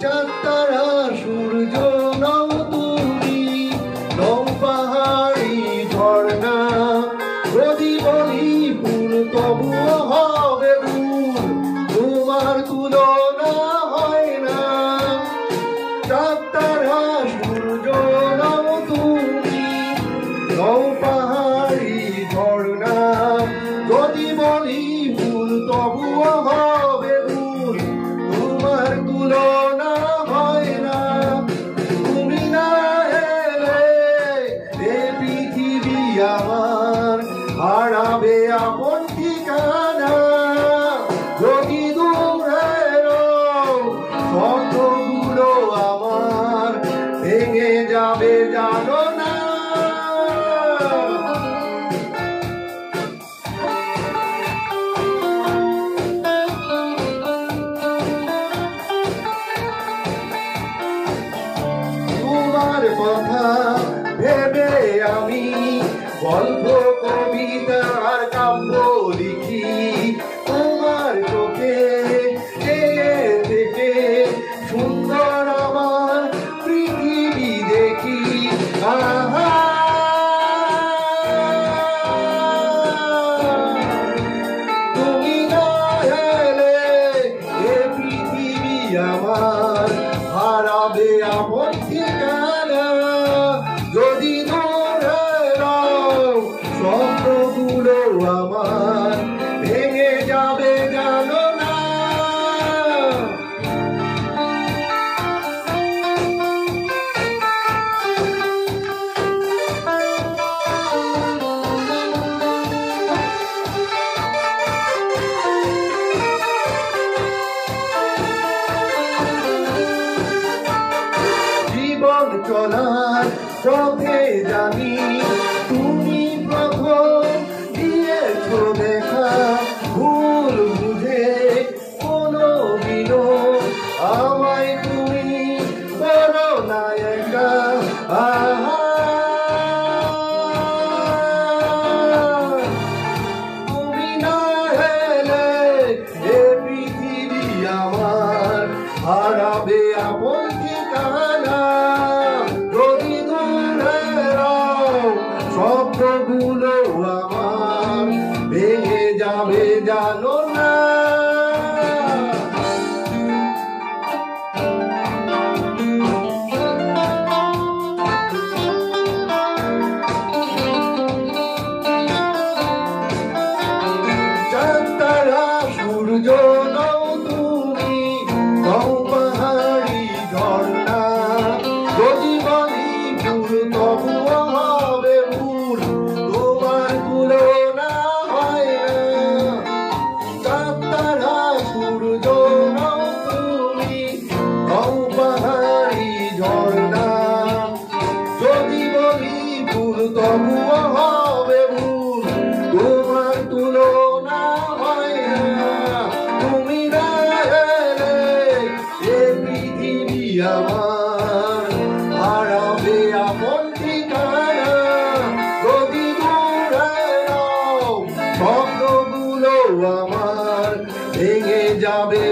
চাঁদ তারা সূর্য নও তুমি, নও পাহাড়ি ঝর্ণা। যদি বলি ফুল তবুও হবে ভুল, তোমার তুলনা হয় না। চাঁদ তারা সূর্য নও তুমি, নও পাহাড়ি ঝর্ণা। যদি বলি ফুল তবুও হবে ভুল, তোমার তুলনা হয় না। তুমি না এলে এ পৃথিবী আমার হারাবে আপন ঠিকানা। যদি দূরের স্বপ্নগুলো আমার ভেঙে যাবে জানো না। তোমার কথা ভেবে আমি গল্প কবিতা আর কাব্য লিখি। তোমার চোখে থেকে সুন্দর আমার পৃথিবী দেখি। আহা তুমি না এলে এ পৃথিবী আমার হারাবে আপন ঠিকানা। যদি ধরে স্বপ্নগুলো আমার ভেঙে যাবে জানো না। জীবন চলার পথে জানি তুমি প্রথম দিয়েছো দেখা। ভুল বুঝে কোনো দিনও আমায় তুমি করো না একা। আহা তুমি না এলে এ পৃথিবী আমার হারাবে আপন ঠিকানা। যদি দূরের স্বপ্নগুলো আমার ভেঙে যাবে জানো না। চাঁদ তারা সূর্য নও তুমি, নও পাহাড়ি ঝর্ণা। যদি বলি ফুল তবুও হবে ভুল, তোমার তুলনা হয় না। চাঁদ তারা সূর্য নও তুমি, নও পাহাড়ি ঝর্ণা। যদি বলি ফুল তবুও হবে ভুল, তোমার তুলনা হয় না। তুমি না এলে এ পৃথিবী আমার হারাবে আপন ঠিকানা। যদি দূরের স্বপ্নগুলো আমার ভেঙে যাবে